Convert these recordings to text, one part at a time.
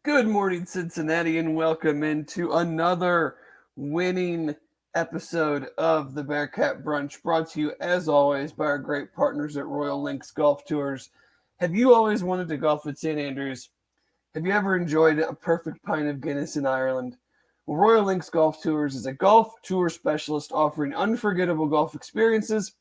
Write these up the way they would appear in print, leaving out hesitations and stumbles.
Good morning, Cincinnati, and welcome into another winning episode of the Bearcat Brunch, brought to you, as always, by our great partners at Royal Links Golf Tours. Have you always wanted to golf at St. Andrews? Have you ever enjoyed a perfect pint of Guinness in Ireland? Well, Royal Links Golf Tours is a golf tour specialist offering unforgettable golf experiences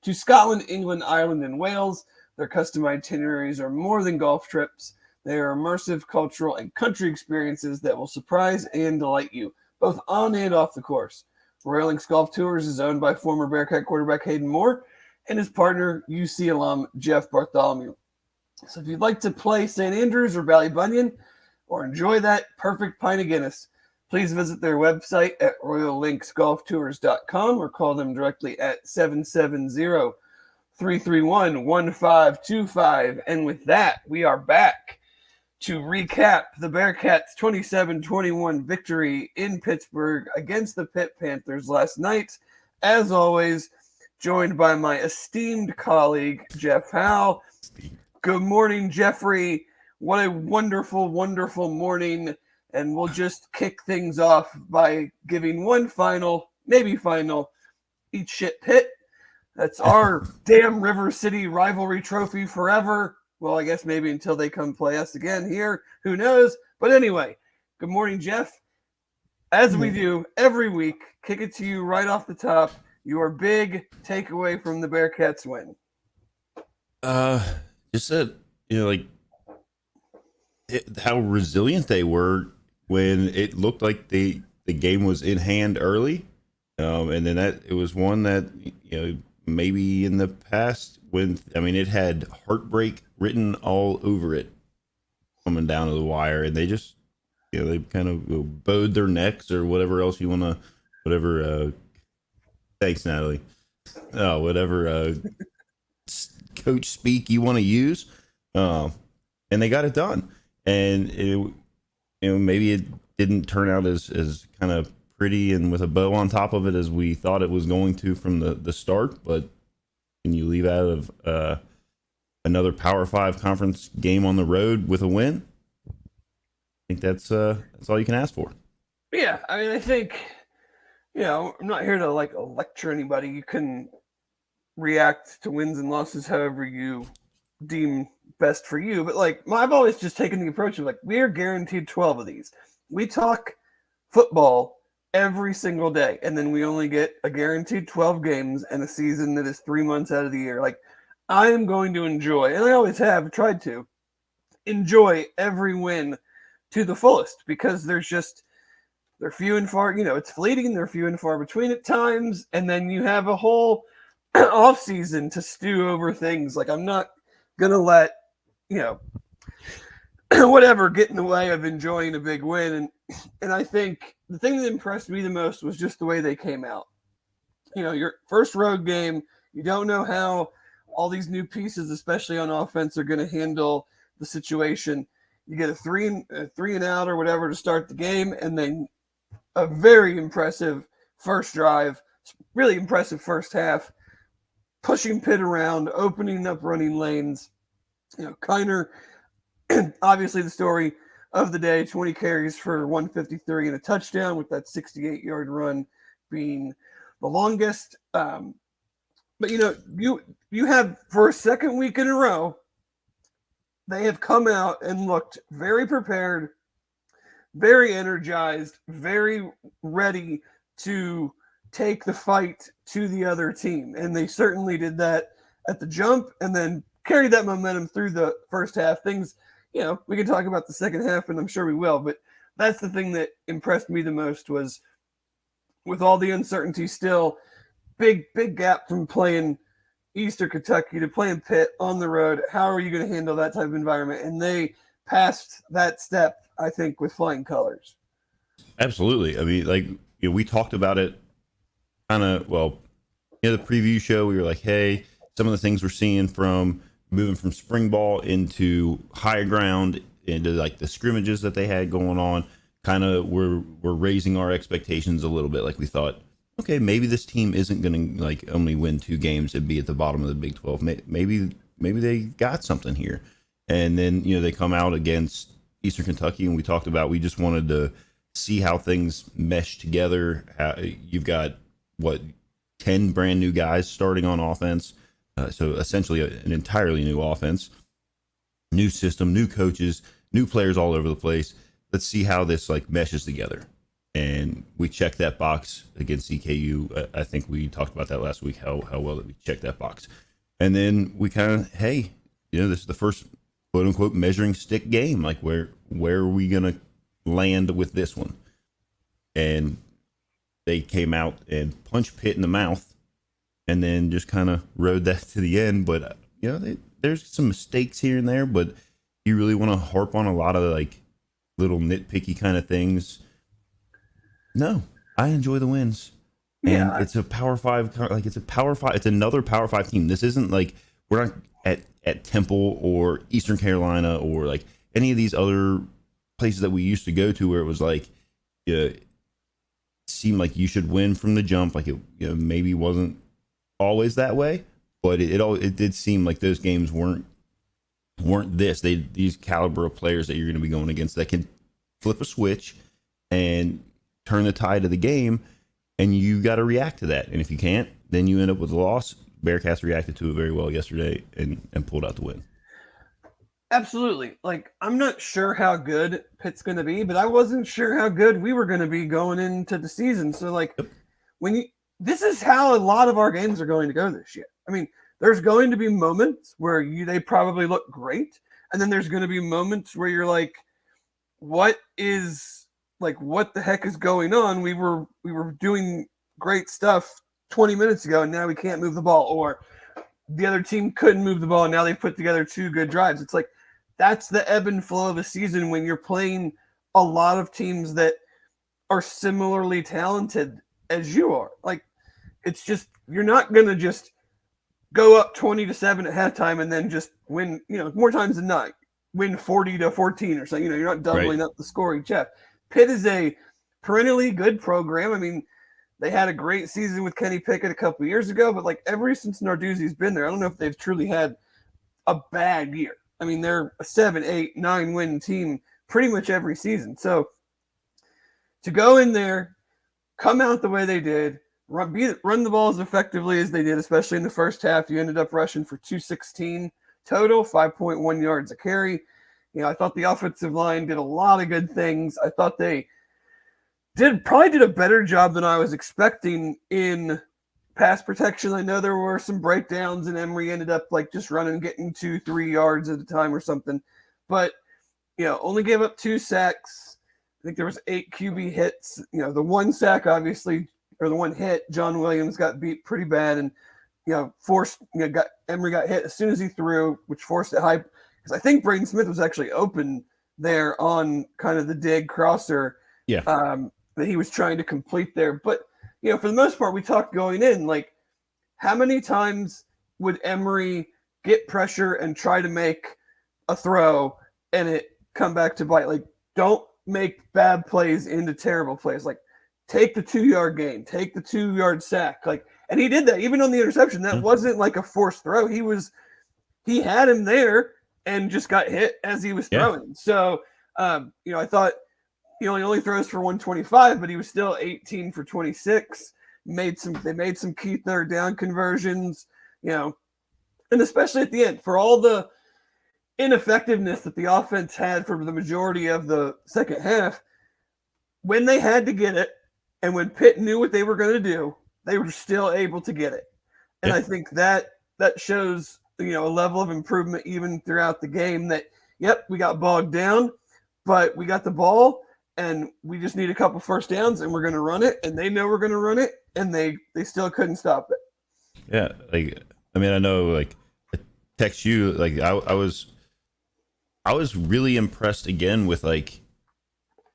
to Scotland, England, Ireland, and Wales. Their custom itineraries are more than golf trips. They are immersive cultural and country experiences that will surprise and delight you, both on and off the course. Royal Links Golf Tours is owned by former Bearcat quarterback Hayden Moore and his partner, UC alum Jeff Bartholomew. So if you'd like to play St. Andrews or Ballybunion or enjoy that perfect pint of Guinness, please visit their website at royallinksgolftours.com or call them directly at 770-331-1525. And with that, we are back to recap the Bearcats' 27-21 victory in Pittsburgh against the Pitt Panthers last night. As always, joined by my esteemed colleague, Jeff Howe. Good morning, Jeffrey. What a wonderful, wonderful morning. And we'll just kick things off by giving one final, maybe final, eat shit Pitt. That's our damn River City rivalry trophy forever. Well, I guess maybe until they come play us again here. Who knows? But anyway, good morning, Jeff. As we do every week, kick it to you right off the top. Your big takeaway from the Bearcats win. Just that, how resilient they were when it looked like the game was in hand early. And then it was one that, maybe in the past it had heartbreak written all over it coming down to the wire, and they just, they kind of bowed their necks or whatever else you want to, thanks, Natalie. Whatever coach speak you want to use. And they got it done. And maybe it didn't turn out as kind of pretty and with a bow on top of it as we thought it was going to from the start, but when you leave out of another Power 5 conference game on the road with a win, I think that's all you can ask for. Yeah, I think, I'm not here to lecture anybody. You can react to wins and losses however you deem best for you, but I've always just taken the approach of we are guaranteed 12 of these. We talk football every single day, and then we only get a guaranteed 12 games and a season that is 3 months out of the year. I am going to enjoy, and I always have tried to enjoy every win to the fullest, because they're few and far, it's fleeting, they're few and far between at times, and then you have a whole off season to stew over things. I'm not gonna let whatever get in the way of enjoying a big win. And I think the thing that impressed me the most was just the way they came out. Your first road game, you don't know how all these new pieces, especially on offense, are going to handle the situation. You get a three and out or whatever to start the game, and then a very impressive first drive, really impressive first half, pushing Pitt around, opening up running lanes. Kiner, obviously the story of the day, 20 carries for 153 and a touchdown, with that 68-yard run being the longest. But you have, for a second week in a row, they have come out and looked very prepared, very energized, very ready to take the fight to the other team. And they certainly did that at the jump, and then carried that momentum through the first half. Things, we can talk about the second half, and I'm sure we will, but that's the thing that impressed me the most, was with all the uncertainty still, big gap from playing Eastern Kentucky to playing Pitt on the road. How are you going to handle that type of environment? And they passed that step, I think, with flying colors. Absolutely. We talked about it kind of, the preview show. We were like, hey, some of the things we're seeing from moving from spring ball into higher ground, into the scrimmages that they had going on, kind of we're raising our expectations a little bit. We thought, okay, maybe this team isn't going to only win 2 games and be at the bottom of the Big 12. Maybe they got something here. And then, they come out against Eastern Kentucky, and we talked about we just wanted to see how things mesh together. You've got what 10 brand new guys starting on offense, so essentially an entirely new offense, new system, new coaches, new players all over the place. Let's see how this like meshes together. And we checked that box against EKU. I think we talked about that last week, how well that we checked that box. And then we kind of, hey, this is the first quote unquote measuring stick game. Like where are we going to land with this one? And they came out and punched Pitt in the mouth and then just kind of rode that to the end. But, there's some mistakes here and there, but you really want to harp on a lot of like little nitpicky kind of things. No, I enjoy the wins. And it's a Power 5, like it's a Power 5, it's another Power 5 team. This isn't like we're not at Temple or Eastern Carolina or like any of these other places that we used to go to where it was like, it seemed like you should win from the jump. Like it maybe wasn't always that way, but it did seem like those games weren't these caliber of players that you're going to be going against that can flip a switch and turn the tide of the game, and you got to react to that. And if you can't, then you end up with a loss. Bearcats reacted to it very well yesterday and pulled out the win. Absolutely. Like, I'm not sure how good Pitt's going to be, but I wasn't sure how good we were going to be going into the season. So, like, this is how a lot of our games are going to go this year. I mean, there's going to be moments where they probably look great, and then there's going to be moments where you're like, what the heck is going on? We were doing great stuff 20 minutes ago, and now we can't move the ball, or the other team couldn't move the ball, and now they put together 2 good drives. It's like that's the ebb and flow of a season when you're playing a lot of teams that are similarly talented as you are. Like, it's just, you're not going to just go up 20-7 at halftime and then just win, more times than not, win 40-14 or something. You're not doubling up the score each half. Pitt is a perennially good program. I mean, they had a great season with Kenny Pickett a couple of years ago, but like ever since Narduzzi's been there, I don't know if they've truly had a bad year. I mean, they're a 7, 8, 9 win team pretty much every season. So to go in there, come out the way they did, run the ball as effectively as they did, especially in the first half, you ended up rushing for 216 total, 5.1 yards a carry. I thought the offensive line did a lot of good things. I thought they probably did a better job than I was expecting in pass protection. I know there were some breakdowns, and Emory ended up like just getting 2-3 yards at a time or something. But, only gave up 2 sacks. I think there was 8 QB hits. The 1 sack, obviously, or the 1 hit, John Williams got beat pretty bad and, Emory got hit as soon as he threw, which forced it high. Because I think Braden Smith was actually open there on kind of the dig crosser that he was trying to complete there. But, for the most part, we talked going in, like, how many times would Emory get pressure and try to make a throw and it come back to bite? Like, don't make bad plays into terrible plays. Like, take the 2-yard gain, take the 2-yard sack. Like, and he did that even on the interception. That wasn't like a forced throw. He had him there and just got hit as he was throwing. So, I thought he only throws for 125, but he was still 18 for 26. They made some key third down conversions, and especially at the end for all the ineffectiveness that the offense had for the majority of the second half. When they had to get it, and when Pitt knew what they were going to do, they were still able to get it. And I think that shows, a level of improvement even throughout the game that, we got bogged down, but we got the ball and we just need a couple first downs and we're going to run it. And they know we're going to run it, and they still couldn't stop it. Yeah. Like, I mean, I know, like, I text you, like, I was really impressed again with, like,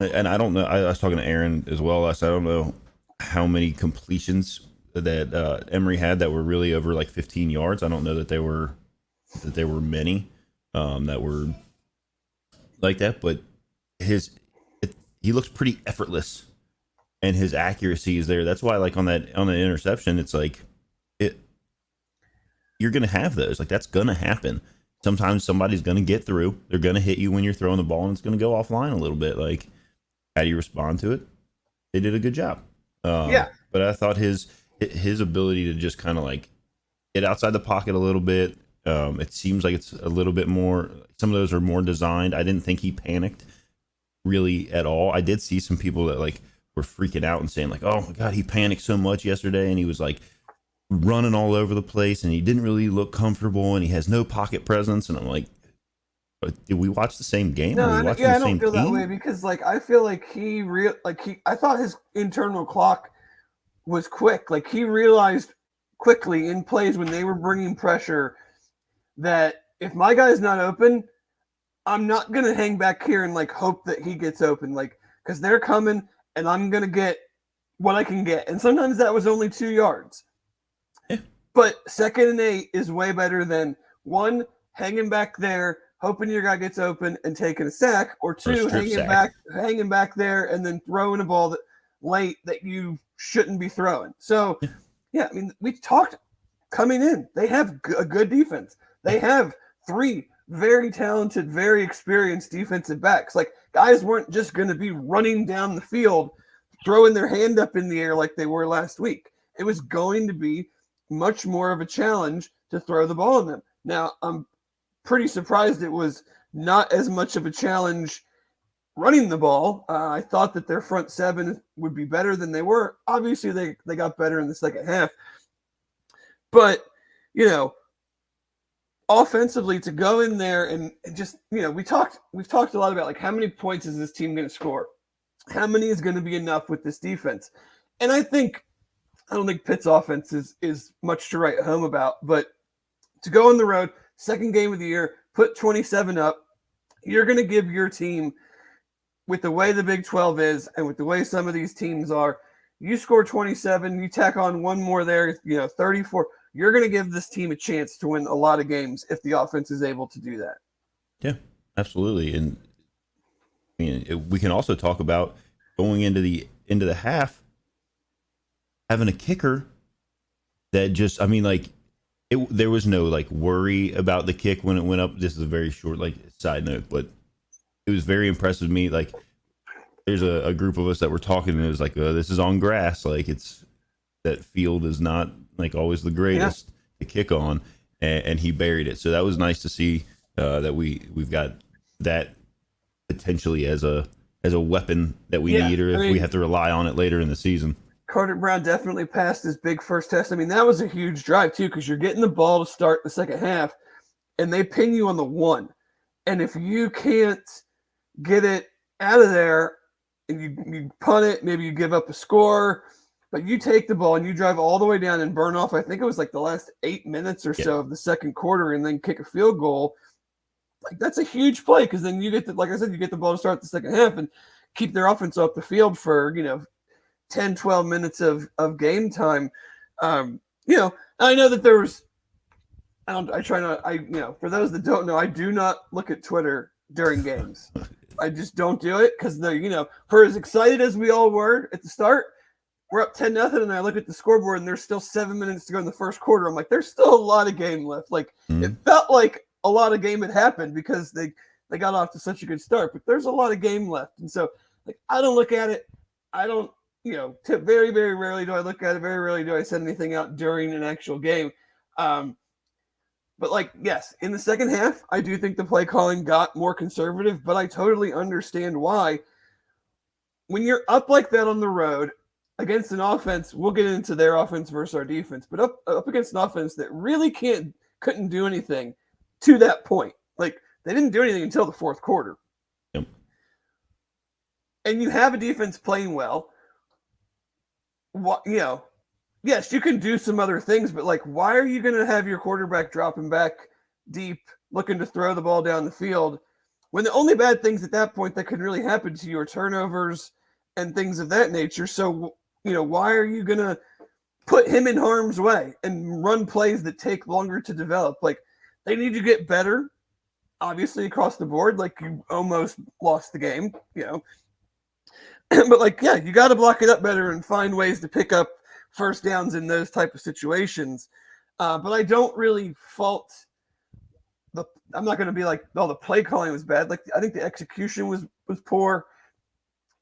and I don't know, I was talking to Aaron as well last night. I don't know how many completions that Emory had that were really over like 15 yards. I don't know that there were many that were like that, but he looks pretty effortless, and his accuracy is there. That's why, like, on the interception, it's like you're gonna have those. Like, that's gonna happen. sometimes somebody's going to get through. They're going to hit you when you're throwing the ball, and it's going to go offline a little bit. Like, how do you respond to it? They did a good job. Yeah. But I thought his ability to just kind of like get outside the pocket a little bit. It seems like it's a little bit more. Some of those are more designed. I didn't think he panicked really at all. I did see some people that like were freaking out and saying like, "Oh my god, he panicked so much yesterday," and he was like running all over the place, and he didn't really look comfortable, and he has no pocket presence. And I'm like, but did we watch the same game? No, Are we I watching the don't same feel that team? way because like I feel like I thought his internal clock was quick. Like he realized quickly in plays when they were bringing pressure that if my guy's not open, I'm not gonna hang back here and like hope that he gets open, like because they're coming and I'm gonna get what I can get. And sometimes that was only 2 yards. Yeah. But 2nd and 8 is way better than one hanging back there, hoping your guy gets open and taking a sack, or two hanging back there and then throwing a ball that late that you shouldn't be throwing. So, yeah, I mean, we talked coming in. They have a good defense. They have 3 very talented, very experienced defensive backs. Like guys weren't just going to be running down the field, throwing their hand up in the air like they were last week. It was going to be much more of a challenge to throw the ball in them. Now, I'm pretty surprised it was not as much of a challenge running the ball. I thought that their front 7 would be better than they were. Obviously, they got better in the second half. But, you know, offensively to go in there and just, you know, we've talked a lot about like how many points is this team going to score? How many is going to be enough with this defense? And I don't think Pitt's offense is much to write home about, but to go on the road, second game of the year, put 27 up, you're going to give your team, with the way the Big 12 is and with the way some of these teams are, you score 27, you tack on one more there, 34. You're going to give this team a chance to win a lot of games if the offense is able to do that. Yeah, absolutely. And I mean, we can also talk about going into the half, having a kicker that just, I mean, like, there was no like worry about the kick when it went up. This is a very short like side note, but it was very impressive to me. Like, there's a group of us that were talking, and it was like, this is on grass. Like, it's that field is not like always the greatest to kick on, and he buried it. So that was nice to see that we've got that potentially as a weapon that we need, or if we have to rely on it later in the season. Carter Brown definitely passed his big first test. I mean, that was a huge drive too, because you're getting the ball to start the second half, and they ping you on the 1. And if you can't get it out of there and you punt it, maybe you give up a score, but you take the ball and you drive all the way down and burn off, I think it was like the last 8 minutes or so of the second quarter, and then kick a field goal. Like, that's a huge play, because then you get like I said, you get the ball to start the second half and keep their offense off the field for, 10, 12 minutes of game time. I know that there was, for those that don't know, I do not look at Twitter during games. I just don't do it, because for as excited as we all were at the start, we're up 10-0, and I look at the scoreboard and there's still 7 minutes to go in the first quarter. I'm like, there's still a lot of game left. Like, It felt like a lot of game had happened because they got off to such a good start, but there's a lot of game left. And so, like, I don't look at it. I don't, very, very rarely do I look at it. Very rarely do I send anything out during an actual game. But like, yes, in the second half, I do think the play calling got more conservative, but I totally understand why. When you're up like that on the road against an offense, we'll get into their offense versus our defense, but up against an offense that really couldn't do anything to that point. Like, they didn't do anything until the fourth quarter. Yep. And you have a defense playing well. Yes, you can do some other things, but like, why are you going to have your quarterback dropping back deep, looking to throw the ball down the field, when the only bad things at that point that could really happen to you are turnovers and things of that nature? So, why are you going to put him in harm's way and run plays that take longer to develop? Like, they need to get better, obviously, across the board. Like, you almost lost the game, But like, yeah, you got to block it up better and find ways to pick up first downs in those type of situations. But I don't really fault I'm not going to be like, oh, the play calling was bad. Like, I think the execution was poor.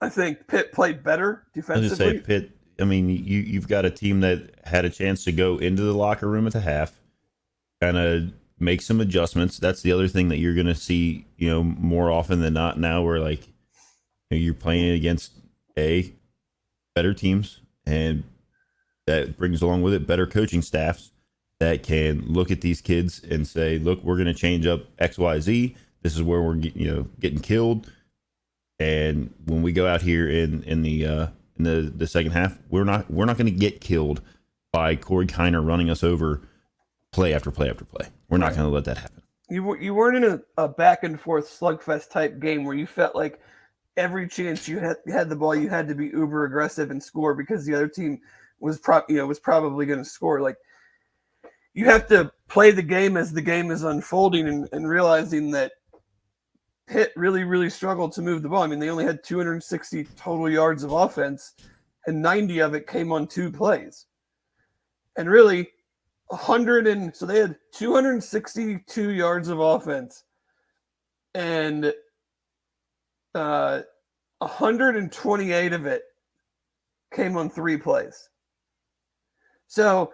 I think Pitt played better I was just say defensively. Pitt. I mean, you've got a team that had a chance to go into the locker room at the half, kind of make some adjustments. That's the other thing that you're going to see, more often than not now, where like you're playing against better teams, and that brings along with it better coaching staffs that can look at these kids and say, look, we're going to change up XYZ. This is where we're getting killed. And when we go out here in the second half, we're not going to get killed by Corey Kiner running us over play after play after play. We're not going to let that happen. You weren't in a back and forth slugfest type game where you felt like every chance you had the ball, you had to be uber aggressive and score because the other team was probably going to score. Like, you have to play the game as the game is unfolding and realizing that Pitt really, really struggled to move the ball. I mean, they only had 260 total yards of offense, and 90 of it came on 2 plays. And really, so they had 262 yards of offense, and 128 of it came on 3 plays. So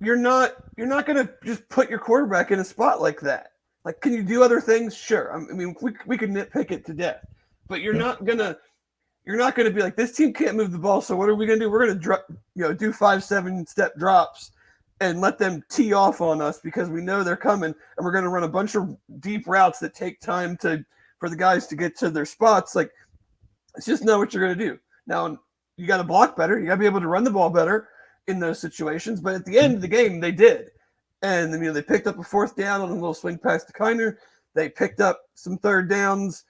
you're not going to just put your quarterback in a spot like that. Like, can you do other things? Sure. I mean, we could nitpick it to death, but you're not gonna be like, this team can't move the ball. So what are we gonna do? We're gonna do 5-7 step drops and let them tee off on us because we know they're coming, and we're gonna run a bunch of deep routes that take time for the guys to get to their spots. Like, it's just not what you're gonna do. Now you got to block better. You got to be able to run the ball better in those situations. But at the end of the game, they did. And they picked up a 4th down on a little swing pass to Kiner. They picked up some 3rd downs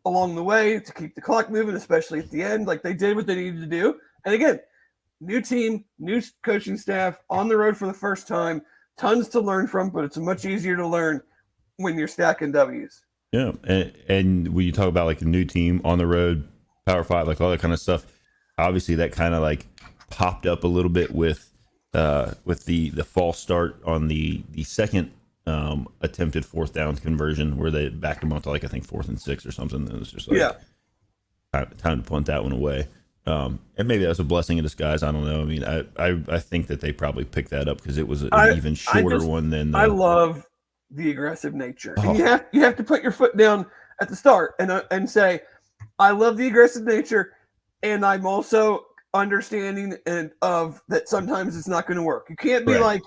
along the way to keep the clock moving, especially at the end. Like, they did what they needed to do. And again, new team, new coaching staff, on the road for the first time, tons to learn from, but it's much easier to learn when you're stacking W's. Yeah, and when you talk about like a new team on the road, Power 5, like all that kind of stuff, obviously that kind of like popped up a little bit with the false start on the second attempted 4th down conversion where they backed them up to like I think 4th and 6 or something. It was just like time to punt that one away. And maybe that was a blessing in disguise. I don't know. I mean, I think that they probably picked that up because it was an even shorter one than. I love the aggressive nature. And you have to put your foot down at the start and say, I love the aggressive nature, and I'm also understanding of that sometimes it's not going to work. You can't be like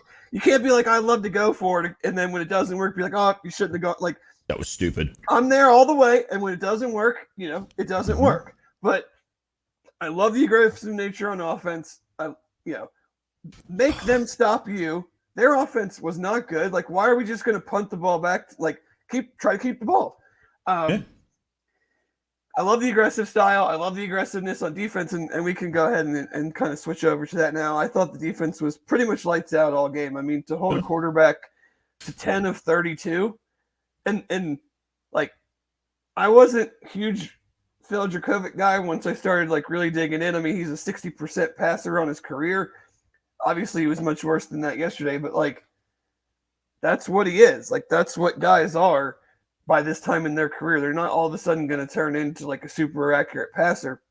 I love to go for it, and then when it doesn't work, be like, oh, you shouldn't have gone. Like, that was stupid. I'm there all the way, and when it doesn't work, it doesn't work. But I love the aggressive nature on offense. Make them stop you. Their offense was not good. Like, why are we just going to punt the ball back? Like, try to keep the ball. I love the aggressive style. I love the aggressiveness on defense, and we can go ahead and kind of switch over to that now. I thought the defense was pretty much lights out all game. I mean, to hold a quarterback to 10 of 32, and like, I wasn't a huge Phil Dracovic guy once I started like really digging in. I mean, he's a 60% passer on his career. Obviously, he was much worse than that yesterday, but like, that's what he is. Like, that's what guys are. By this time in their career, they're not all of a sudden going to turn into like a super accurate passer.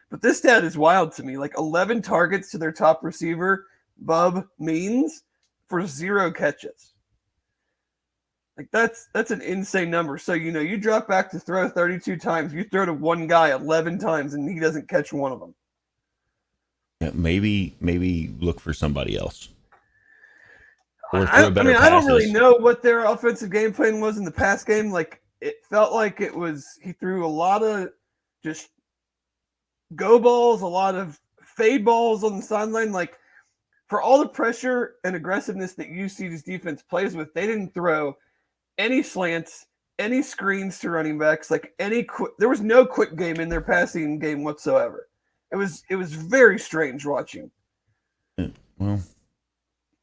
But this stat is wild to me. Like, 11 targets to their top receiver, Bub Means, for 0 catches. Like, that's an insane number. So, you drop back to throw 32 times. You throw to one guy 11 times, and he doesn't catch one of them. Yeah, maybe look for somebody else. I don't really know what their offensive game plan was in the past game. Like, it felt like he threw a lot of just go balls, a lot of fade balls on the sideline. Like, for all the pressure and aggressiveness that UC's defense plays with, they didn't throw any slants, any screens to running backs, like there was no quick game in their passing game whatsoever. It was very strange watching. Well,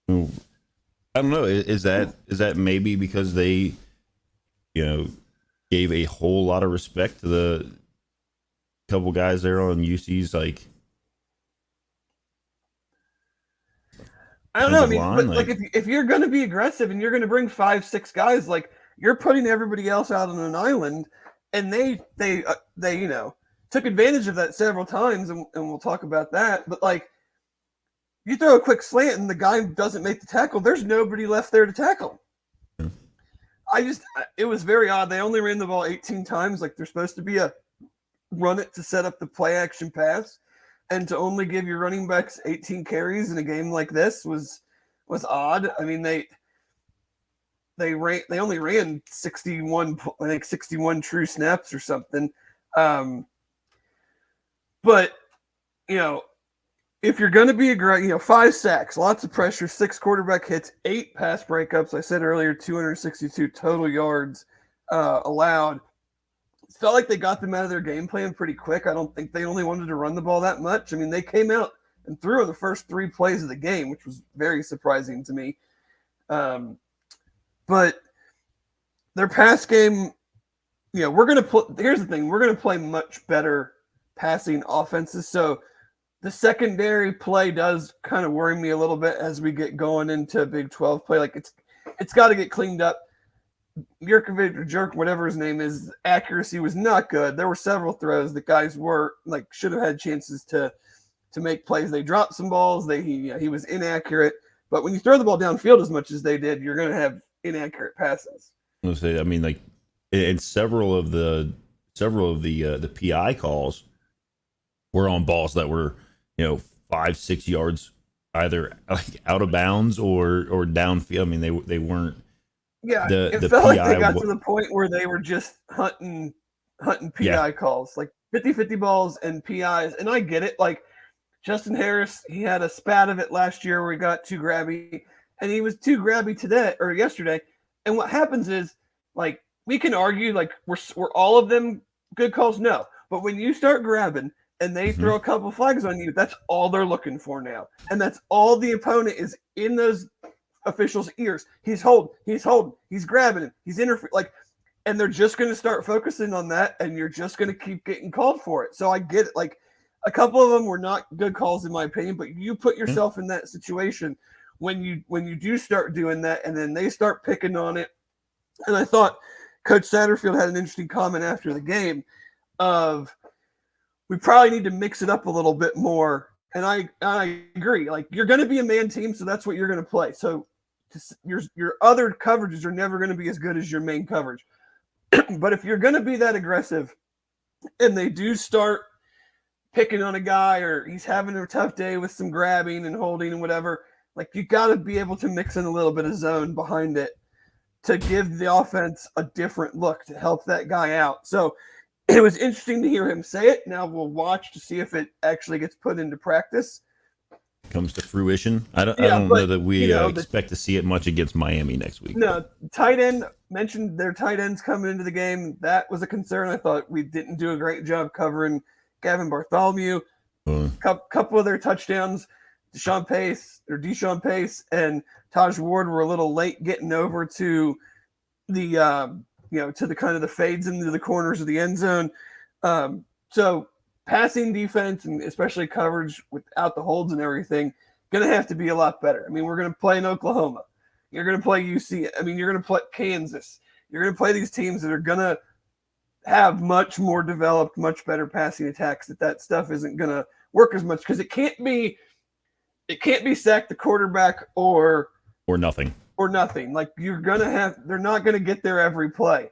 I don't know. Is that maybe because they, gave a whole lot of respect to the couple guys there on UC's like I don't know. I mean, but like if you're going to be aggressive and you're going to bring 5-6 guys, like you're putting everybody else out on an island, and they took advantage of that several times, and we'll talk about that. But like you throw a quick slant and the guy doesn't make the tackle, there's nobody left there to tackle. Yeah. It was very odd. They only ran the ball 18 times. Like they're supposed to be a run it to set up the play action pass. And to only give your running backs 18 carries in a game like this was odd. I mean, they only ran 61 true snaps or something. But if you're going to be aggressive, 5 sacks, lots of pressure, 6 quarterback hits, 8 pass breakups. I said earlier, 262 total yards allowed. It felt like they got them out of their game plan pretty quick. I don't think they only wanted to run the ball that much. I mean, they came out and threw in the first 3 plays of the game, which was very surprising to me. But their pass game, we're going to here's the thing. We're going to play much better passing offenses. So the secondary play does kind of worry me a little bit as we get going into Big 12 play. Like it's got to get cleaned up. Jurkovic or Jerk, whatever his name is, accuracy was not good. There were several throws that guys were like should have had chances to make plays. They dropped some balls. He was inaccurate. But when you throw the ball downfield as much as they did, you're going to have inaccurate passes. I mean, like in several of the PI calls were on balls that were 5-6 yards either like out of bounds or downfield. I mean, they weren't. Yeah, it felt like they got to the point where they were just hunting PI calls, like 50-50 balls and PIs. And I get it. Like Justin Harris, he had a spat of it last year where he got too grabby, and he was too grabby today or yesterday. And what happens is, like, we can argue like were all of them good calls? No, but when you start grabbing and they throw a couple flags on you, that's all they're looking for now, and that's all the opponent is in those officials' ears. He's holding, he's grabbing him, he's interfering, and they're just going to start focusing on that, and you're just going to keep getting called for it. So I get it. Like a couple of them were not good calls in my opinion, but you put yourself in that situation when you do start doing that, and then they start picking on it. And I thought Coach Satterfield had an interesting comment after the game of we probably need to mix it up a little bit more. And I agree. Like you're going to be a man team, so that's what you're going to play. So your other coverages are never going to be as good as your main coverage. But if you're going to be that aggressive and they do start picking on a guy or he's having a tough day with some grabbing and holding and whatever, like you got to be able to mix in a little bit of zone behind it to give the offense a different look to help that guy out. So it was interesting to hear him say it. Now we'll watch to see if it actually gets put into practice. Comes to fruition. I don't know that we expect to see it much against Miami next week. No, tight end mentioned their tight ends coming into the game. That was a concern. I thought we didn't do a great job covering Gavin Bartholomew. Couple of their touchdowns, Deshaun Pace and Taj Ward were a little late getting over to the to the kind of the fades into the corners of the end zone. So passing defense and especially coverage without the holds and everything, going to have to be a lot better. I mean, we're going to play in Oklahoma. You're going to play UC. I mean, you're going to play Kansas. You're going to play these teams that are going to have much more developed, much better passing attacks. That stuff isn't going to work as much because it can't be sack the quarterback or nothing. Like they're not going to get there every play.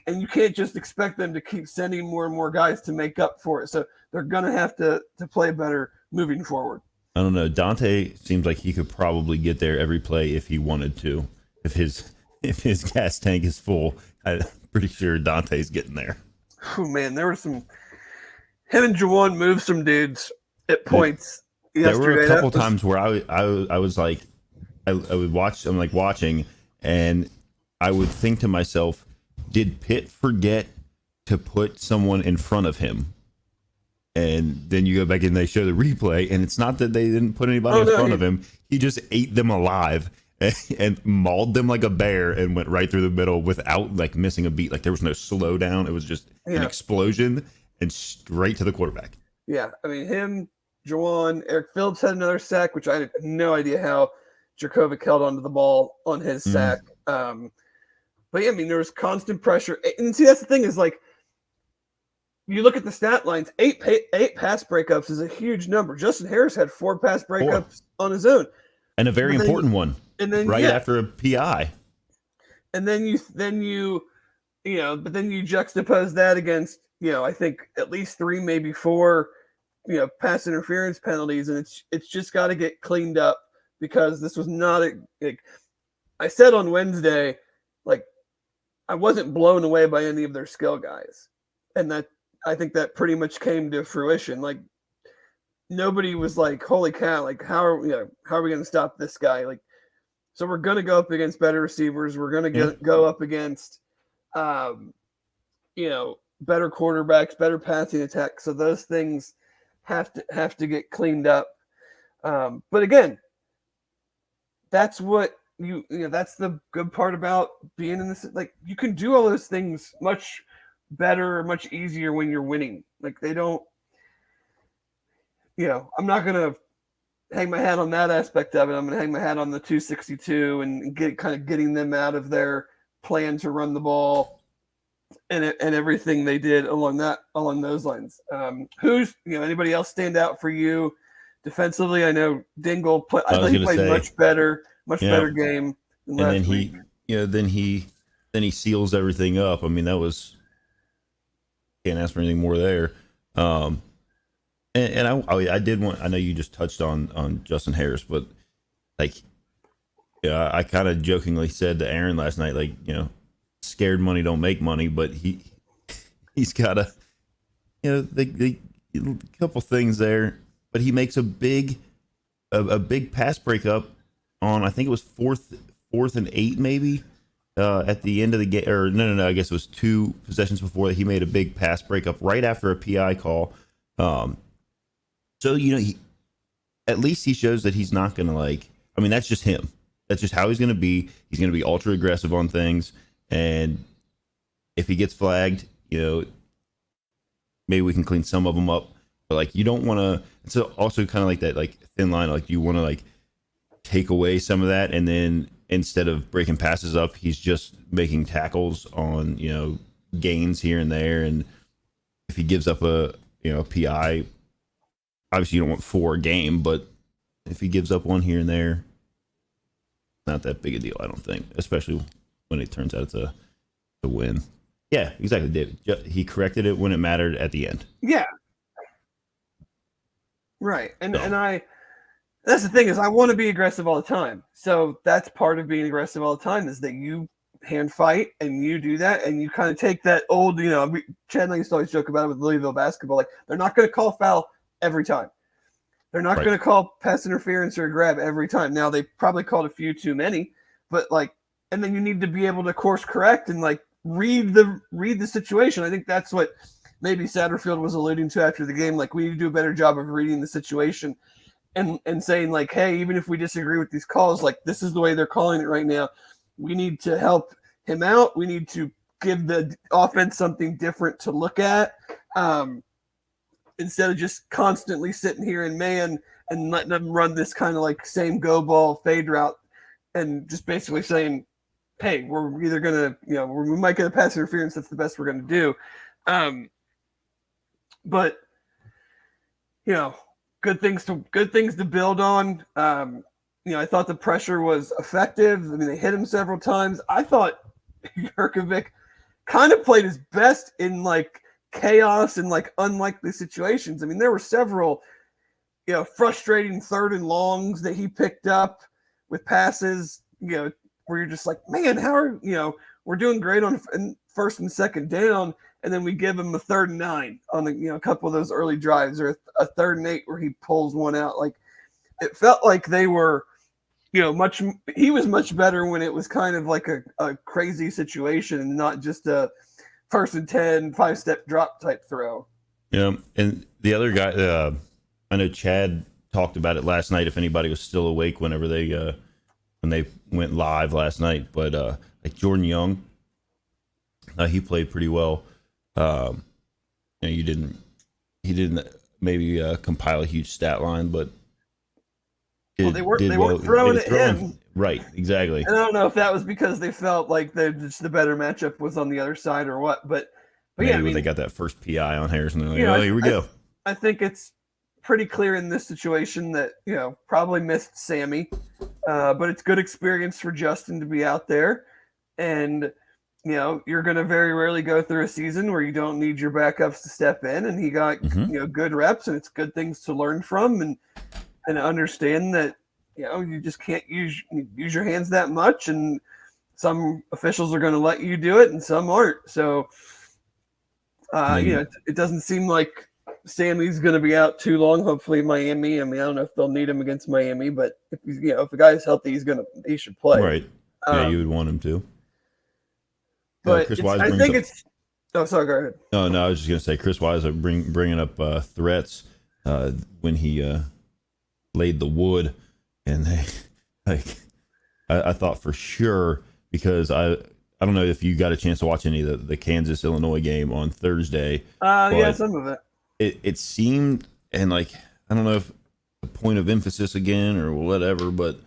You can't just expect them to keep sending more and more guys to make up for it. So they're going to have to play better moving forward. I don't know. Dante seems like he could probably get there every play if he wanted to. If his gas tank is full, I'm pretty sure Dante's getting there. Oh man, there were him and Juwan moved some dudes at points yesterday. There were a couple times where I was like, I would watch. I'm like watching, and I would think to myself, did Pitt forget to put someone in front of him? And then you go back and they show the replay, and it's not that they didn't put anybody in front of him. He just ate them alive and mauled them like a bear and went right through the middle without like missing a beat. Like there was no slowdown. It was just an explosion and straight to the quarterback. Yeah, I mean him, Juwan, Eric Phillips had another sack, which I had no idea how Jurkovec held onto the ball on his sack. But yeah, I mean, there was constant pressure. And see, that's the thing is like, you look at the stat lines, eight pass breakups is a huge number. Justin Harris had 4 pass breakups on his own. And a very important one. And then right after a PI. And then you but then you juxtapose that against, I think at least 3, maybe 4, pass interference penalties, and it's just got to get cleaned up, because this was not I said on Wednesday, like, I wasn't blown away by any of their skill guys, and that I think that pretty much came to fruition. Like, nobody was like, holy cow, like, how are we going to stop this guy? Like, so we're going to go up against better receivers. We're going to go up against, better quarterbacks, better passing attack. So those things have to get cleaned up. But again, that's what that's the good part about being in this. Like, you can do all those things much better, much easier when you're winning. Like, they don't, I'm not going to hang my hat on that aspect of it. I'm going to hang my hat on the 262 and getting them out of their plan to run the ball and everything they did along those lines. Who's anybody else stand out for you defensively? I know Dingle I thought he played much better game than last week. Then he seals everything up. I mean, that was, can't ask for anything more there. And I did want, I know you just touched on Justin Harris, but like, I kind of jokingly said to Aaron last night, like, scared money don't make money, but he's got a, the couple things there, but he makes a big pass breakup on, I think it was fourth and 8 maybe, at the end of the game, or no, I guess it was 2 possessions before that he made a big pass breakup right after a PI call. So, at least he shows that he's not going to that's just him. That's just how he's going to be. He's going to be ultra aggressive on things. And if he gets flagged, maybe we can clean some of them up. But like, you don't want to, it's also kind of like that, like thin line. Like, you want to like take away some of that. And then instead of breaking passes up, he's just making tackles on, gains here and there. And if he gives up a PI, obviously you don't want 4 a game, but if he gives up one here and there, not that big a deal, I don't think, especially when it turns out it's a win. Yeah, exactly, David. He corrected it when it mattered at the end. Yeah. Right. And that's the thing, is I want to be aggressive all the time. So that's part of being aggressive all the time, is that you hand fight and you do that, and you kind of take that old, Chad and I used to always joke about it with Louisville basketball. Like, they're not going to call foul every time. They're not going to call pass interference or a grab every time. Now, they probably called a few too many, but and then you need to be able to course correct and read the situation. I think that's what maybe Satterfield was alluding to after the game. Like, we need to do a better job of reading the situation and saying, like, hey, even if we disagree with these calls, like, this is the way they're calling it right now. We need to help him out. We need to give the offense something different to look at, instead of just constantly sitting here in man and letting them run this kind of like same go ball fade route, and just basically saying, hey, we're either going to, we might get a pass interference. That's the best we're going to do. But, good things to build on. I thought the pressure was effective. I mean, they hit him several times. I thought Jurkovec kind of played his best in chaos and unlikely situations. I mean, there were several, frustrating 3rd and longs that he picked up with passes, where you're just like, man, how are, we're doing great on 1st and 2nd down, and then we give him a 3rd and 9 on a couple of those early drives, or a 3rd and 8 where he pulls one out. Like, it felt like they were, he was much better when it was kind of like a crazy situation and not just a 1st and 10 5-step drop type throw. Yeah, and the other guy, I know Chad talked about it last night. If anybody was still awake whenever they went live last night, but like Jordan Young, he played pretty well. He didn't maybe compile a huge stat line, but Well, Did they well. weren't They throwing were at him. right, exactly. And I don't know if that was because they felt like the better matchup was on the other side or what, but yeah, I Maybe when they mean, got that first PI on Harrison, they're like, you know, oh, here we go. I think it's pretty clear in this situation that probably missed Sammy, but it's good experience for Justin to be out there, and you're going to very rarely go through a season where you don't need your backups to step in, and he got Mm-hmm. good reps, and it's good things to learn from, and understand that you just can't use your hands that much, and some officials are going to let you do it, and some aren't. So, it doesn't seem like Sammy's going to be out too long. Hopefully, Miami. I mean, I don't know if they'll need him against Miami, but if if the guy's healthy, he should play. Right. Yeah, you would want him to. But Chris Wise I brings think up. it's. Oh, sorry. Go ahead. Oh no, I was just gonna say Chris Wise bringing up threats when he laid the wood, and they like I thought for sure because I don't know if you got a chance to watch any of the Kansas Illinois game on Thursday. Yeah, some of it. It seemed, and like I don't know if a point of emphasis again or whatever, but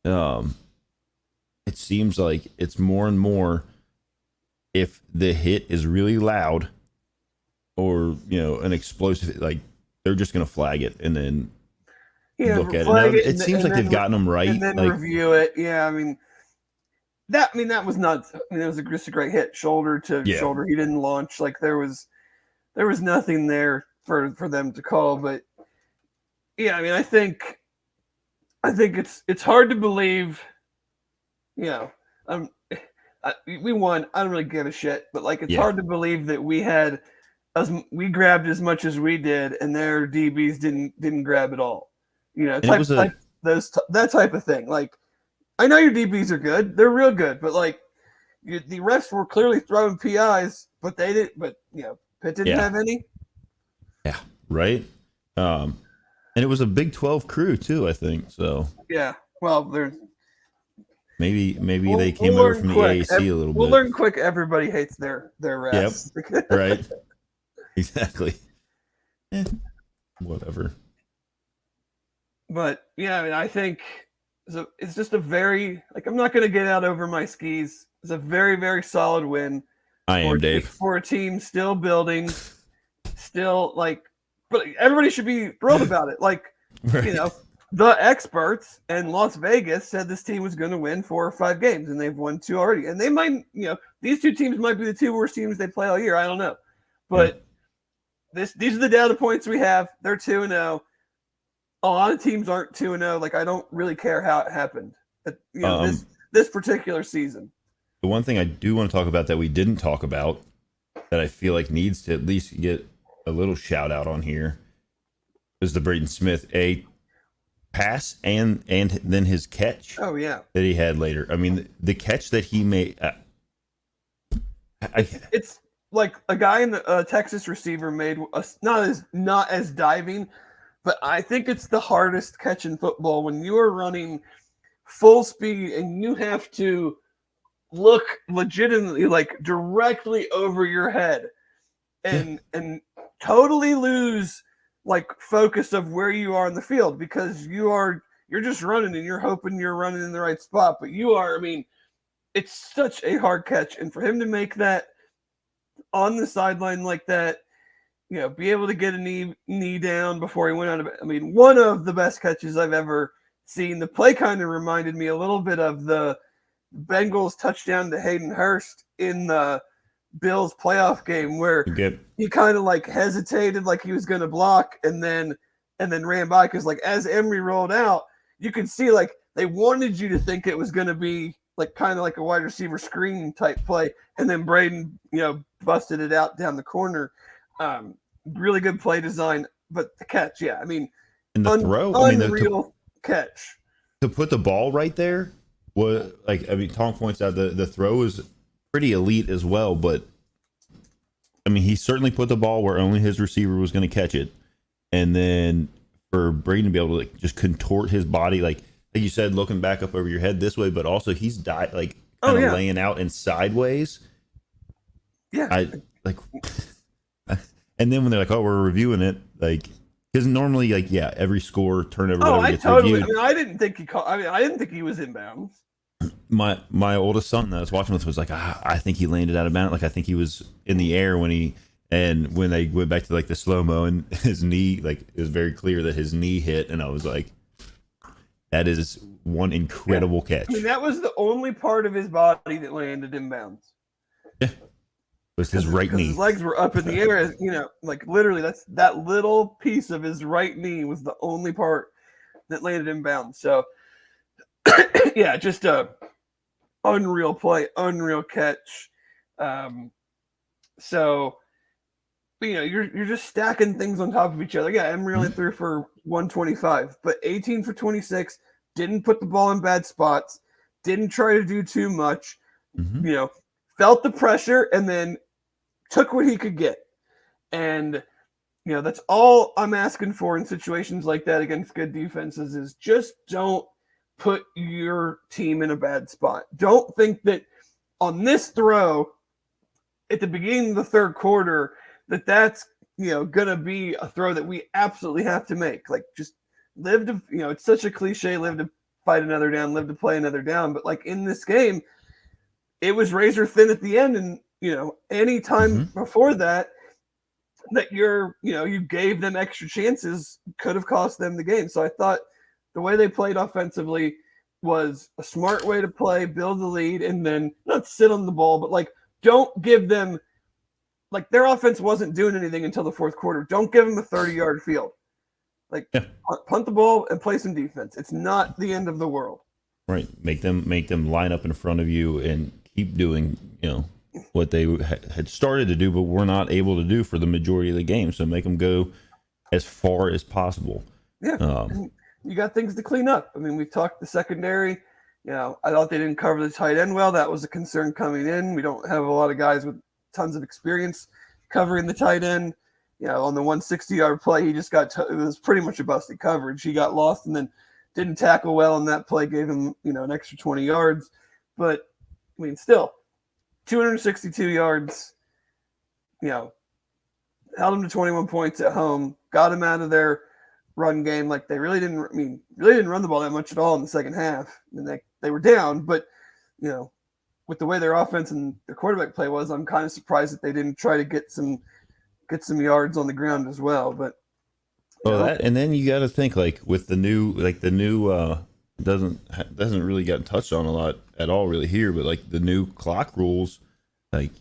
it seems like it's more and more if the hit is really loud or an explosive, like they're just gonna flag it and then look at it. Now, it seems like they've gotten them right, and then like, review it. Yeah, I mean that was nuts. I mean, it was just a great hit, shoulder to shoulder. He didn't launch. Like there was nothing there for them to call. But yeah, I mean, I think it's hard to believe. We won. I don't really give a shit, but like it's hard to believe that we grabbed as much as we did, and their DBs didn't grab at all. That type of thing. Like I know your DBs are good; they're real good, but like the refs were clearly throwing PIs, but they didn't. But Pitt didn't have any. Yeah, right. And it was a Big 12 crew too, I think. So yeah, well, there's. Maybe they came over from the AAC a little bit. We'll learn quick. Everybody hates their refs. Yep. Right. Exactly. Whatever. But yeah, I mean, I think it's just a very I'm not going to get out over my skis. It's a very, very solid win. I am, Dave. For a team still building, still but everybody should be thrilled about it. Like right. The experts in Las Vegas said this team was going to win 4 or 5 games, and they've won 2 already. And they might, these 2 teams might be the 2 worst teams they play all year. I don't know, but these are the data points we have. They're 2-0. A lot of teams aren't 2-0. Like I don't really care how it happened. This particular season. The one thing I do want to talk about that we didn't talk about that I feel like needs to at least get a little shout out on here is the Braden Smith pass and then his catch. Oh yeah, that he had later. I mean, the catch that he made. It's like a guy in the Texas receiver made not as diving, but I think it's the hardest catch in football when you are running full speed and you have to look legitimately like directly over your head and totally lose focus of where you are in the field because you're just running and you're hoping you're running in the right spot, but it's such a hard catch, and for him to make that on the sideline like that, be able to get a knee down before he went out of it. I mean, one of the best catches I've ever seen. The play kind of reminded me a little bit of the Bengals touchdown to Hayden Hurst in the Bills playoff game where he kind of hesitated like he was going to block and then ran by because as Emery rolled out, you could see they wanted you to think it was going to be kind of like a wide receiver screen type play, and then Braden busted it out down the corner. Really good play design, but the catch, yeah, I mean, and the throw, unreal catch to put the ball right there was Tom points out the throw is pretty elite as well, but I mean, he certainly put the ball where only his receiver was going to catch it, and then for Braden to be able to just contort his body, like you said, looking back up over your head this way, but also he's laying out and sideways. Yeah, and then when they're like, "Oh, we're reviewing it," because because normally, like, yeah, every score, turnover, Oh, whatever I gets totally. reviewed. I mean, I didn't think he called. I mean, I didn't think he was inbounds. My oldest son that I was watching with was like, I think he landed out of bounds. Like, I think he was in the air when they went back to like the slow mo and his knee, like, it was very clear that his knee hit, and I was like, that is one incredible catch. I mean, that was the only part of his body that landed inbounds. Yeah, it was his right knee. His legs were up in the air. You know, like literally, that little piece of his right knee was the only part that landed inbounds. So, yeah, just a unreal play, unreal catch. So, you know, you're just stacking things on top of each other. Yeah, Emery only threw for 125, but 18 for 26, didn't put the ball in bad spots, didn't try to do too much, you know, felt the pressure and then took what he could get. And, you know, that's all I'm asking for in situations like that against good defenses is just don't put your team in a bad spot. Don't think that on this throw at the beginning of the third quarter that's, you know, going to be a throw that we absolutely have to make. Like, just live to, you know, it's such a cliche, live to fight another down, live to play another down. But like in this game, it was razor thin at the end. And, you know, any time before that you're, you know, you gave them extra chances could have cost them the game. So I thought the way they played offensively was a smart way to play, build the lead, and then not sit on the ball, but like, don't give them, like, their offense wasn't doing anything until the fourth quarter. Don't give them a 30-yard field. Like, punt the ball and play some defense. It's not the end of the world. Right. Make them line up in front of you and keep doing, you know, what they had started to do, but were not able to do for the majority of the game. So make them go as far as possible. Yeah. You got things to clean up. I mean, we talked the secondary. You know, I thought they didn't cover the tight end well. That was a concern coming in. We don't have a lot of guys with tons of experience covering the tight end. You know, on the 160-yard play, he just got it was pretty much a busted coverage. He got lost and then didn't tackle well, and that play gave him, you know, an extra 20 yards. But I mean, still, 262 yards. You know, held him to 21 points at home. Got him out of their run game. Like, they really didn't. I mean, really didn't run the ball that much at all in the second half. I mean, they were down, but you know, with the way their offense and their quarterback play was, I'm kind of surprised that they didn't try to get some yards on the ground as well. But that, and then you got to think, like, with the new doesn't really get touched on a lot at all really here, but like the new clock rules, like,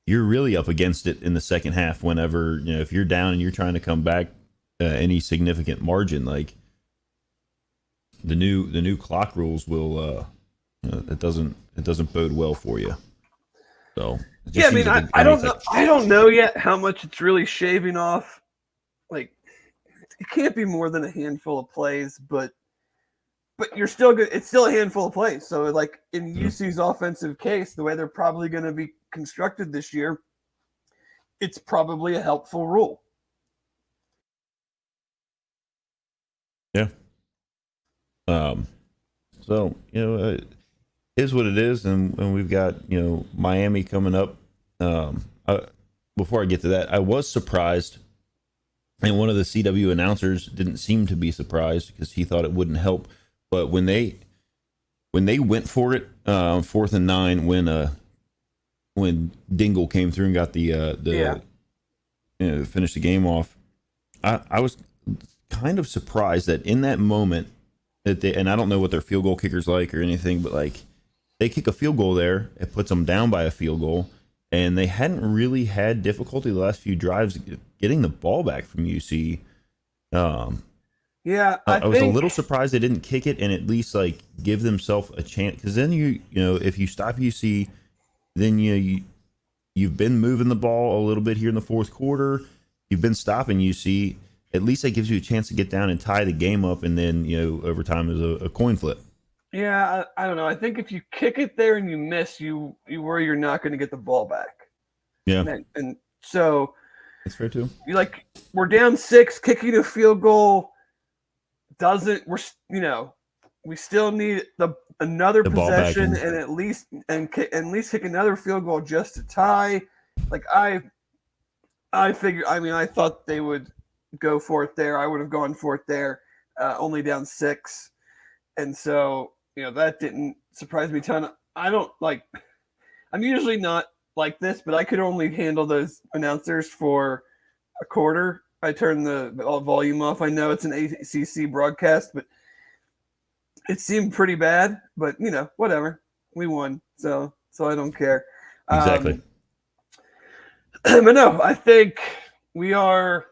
you're really up against it in the second half whenever, you know, if you're down and you're trying to come back any significant margin, like the new clock rules will it doesn't bode well for you. So yeah, I mean, I don't know yet how much it's really shaving off. Like, it can't be more than a handful of plays, but you're still good. It's still a handful of plays. So, like, in UC's offensive case, the way they're probably going to be constructed this year, it's probably a helpful rule. Yeah. So, you know, it is what it is, and we've got, you know, Miami coming up. Before I get to that, I was surprised, and one of the CW announcers didn't seem to be surprised because he thought it wouldn't help. But when they went for it, 4th and 9, when Dingle came through and got the you know, finished the game off, I was kind of surprised that in that moment that and I don't know what their field goal kicker's like or anything, but like, they kick a field goal there, it puts them down by a field goal, and they hadn't really had difficulty the last few drives getting the ball back from UC. Yeah, I was a little surprised they didn't kick it and at least like give themselves a chance, because then you know, if you stop UC, then you've been moving the ball a little bit here in the fourth quarter. You've been stopping UC. At least that gives you a chance to get down and tie the game up, and then, you know, overtime is a coin flip. Yeah, I don't know. I think if you kick it there and you miss, you worry you're not going to get the ball back. Yeah, and so that's fair too. We're down 6, kicking a field goal doesn't. We still need another possession and at least kick another field goal just to tie. Like, I figured. I mean, I thought they would go for it there. I would have gone for it there, only down 6. And so, that didn't surprise me a ton. I don't like, I'm usually not like this, but I could only handle those announcers for a quarter. I turn the volume off. I know it's an ACC broadcast, but it seemed pretty bad. But whatever. We won, so I don't care. Exactly. But no, I think we are,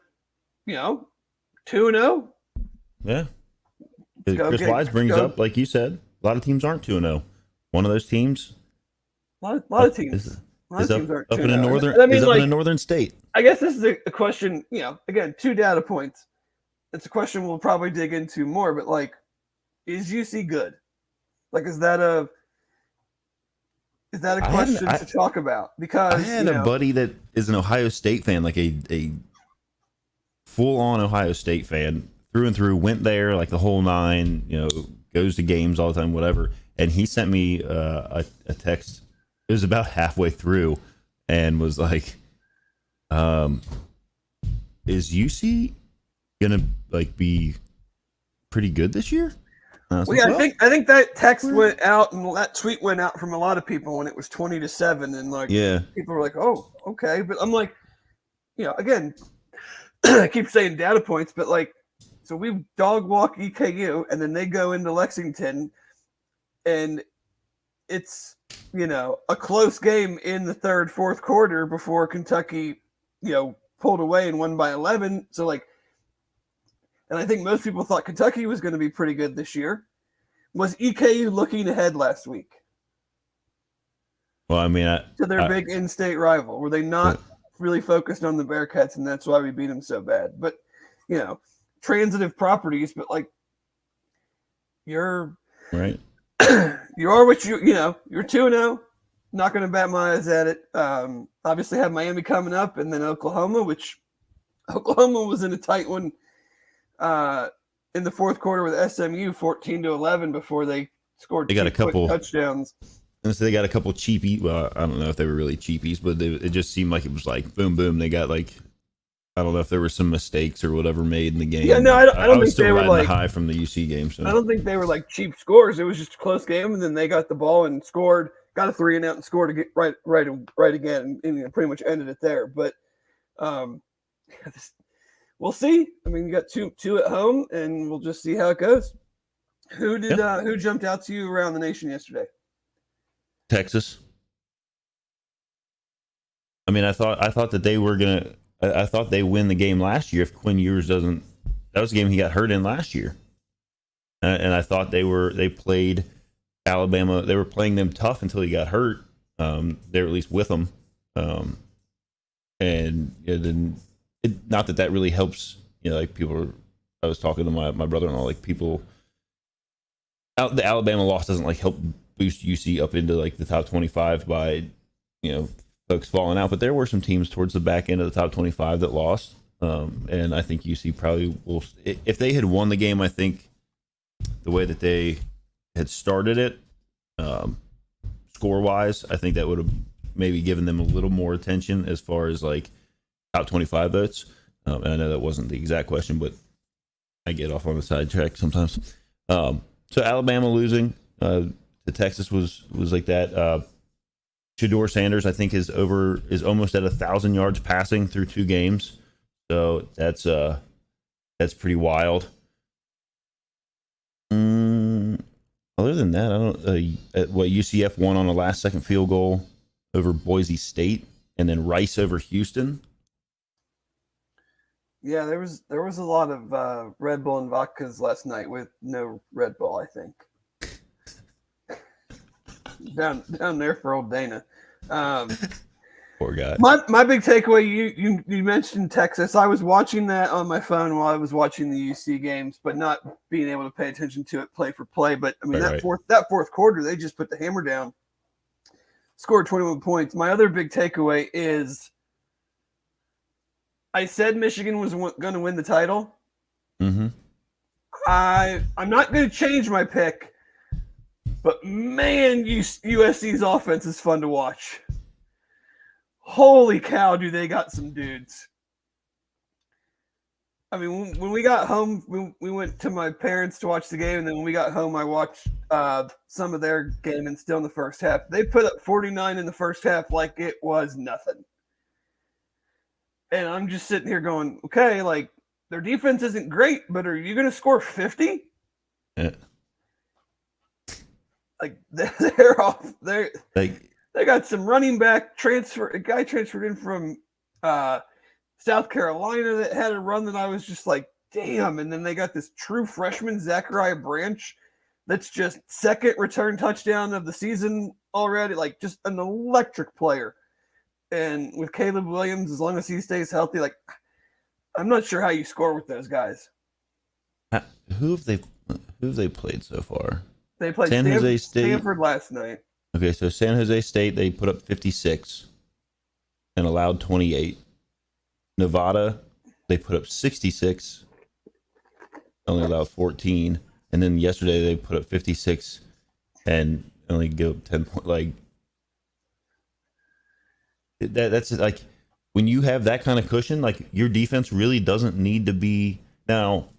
2-0. Yeah. Chris Wise brings up, like you said, a lot of teams aren't 2-0. One of those teams. A lot of teams. Is up in a northern. I mean, in a northern state. I guess this is a question. Again, 2 data points. It's a question we'll probably dig into more. But is UC good? Is that a question to talk about? Because I had a buddy that is an Ohio State fan, like a full-on Ohio State fan through and through. Went there like the whole 9. Goes to games all the time, whatever. And he sent me a text. It was about halfway through, and was like, "Is UC gonna be pretty good this year?" I think that text went out and that tweet went out from a lot of people when it was 20-7, and people were like, "Oh, okay," but I'm like, again, I keep saying data points, but so we dog walk EKU, and then they go into Lexington, and it's a close game in the third, fourth quarter before Kentucky, pulled away and won by 11. So and I think most people thought Kentucky was going to be pretty good this year. Was EKU looking ahead last week? Well, I mean, to their big in-state rival, were they not really focused on the Bearcats, and that's why we beat them so bad? But transitive properties, but you're right. You are what you're 2-0. Not going to bat my eyes at it. Obviously, have Miami coming up, and then Oklahoma, which Oklahoma was in a tight one in the fourth quarter with SMU, 14-11, before they scored. They got a couple touchdowns. And so they got a couple cheapies. Well, I don't know if they were really cheapies, but it just seemed like it was boom, boom. They got I don't know if there were some mistakes or whatever made in the game. Yeah, no, I don't think they were the high from the UC game. So I don't think they were cheap scores. It was just a close game, and then they got the ball and scored, got a 3 and out, and scored to get right again, and pretty much ended it there. But we'll see. I mean, you got two at home, and we'll just see how it goes. Who jumped out to you around the nation yesterday? Texas. I mean, I thought that they were gonna. I thought they win the game last year if Quinn Ewers doesn't. That was a game he got hurt in last year, and I thought they played Alabama. They were playing them tough until he got hurt. They were at least with them, and not that really helps. People. I was talking to my brother-in-law. People. The Alabama loss doesn't help boost UC up into the top 25 by folks falling out, but there were some teams towards the back end of the top 25 that lost, and I think UC probably will. If they had won the game, I think the way that they had started it, score wise, I think that would have maybe given them a little more attention as far as top 25 votes. And I know that wasn't the exact question, but I get off on the sidetrack sometimes. So Alabama losing to Texas was like that. Shedeur Sanders, I think, is almost at 1,000 yards passing through 2 games, so that's pretty wild. Other than that, I don't. What UCF won on a last-second field goal over Boise State, and then Rice over Houston. Yeah, there was a lot of Red Bull and vodkas last night with no Red Bull, I think. down there for old Dana. Poor guy. My big takeaway, you mentioned Texas. I was watching that on my phone while I was watching the UC games, but not being able to pay attention to it play for play. But I mean, that fourth quarter, they just put the hammer down, scored 21 points. My other big takeaway is I said Michigan was going to win the title. Mm-hmm. I'm not going to change my pick. But man, USC's offense is fun to watch. Holy cow, do they got some dudes. I mean, when we got home, we went to my parents to watch the game, and then when we got home, I watched some of their game, and still in the first half, they put up 49 in the first half like it was nothing. And I'm just sitting here going, okay, like their defense isn't great, but are you going to score 50? Yeah. Like they're off. They Like, got some running back transfer. A guy transferred in from South Carolina that had a run that I was just like, damn. And then they got this true freshman, Zachariah Branch, that's just second return touchdown of the season already. Like just an electric player. And with Caleb Williams, as long as he stays healthy, like I'm not sure how you score with those guys. who have they played so far? They played San Jose State. Stanford last night. Okay, so San Jose State, they put up 56 and allowed 28. Nevada, they put up 66, only allowed 14. And then yesterday they put up 56 and only go 10 points. Like that's like when you have that kind of cushion, like your defense really doesn't need to be now.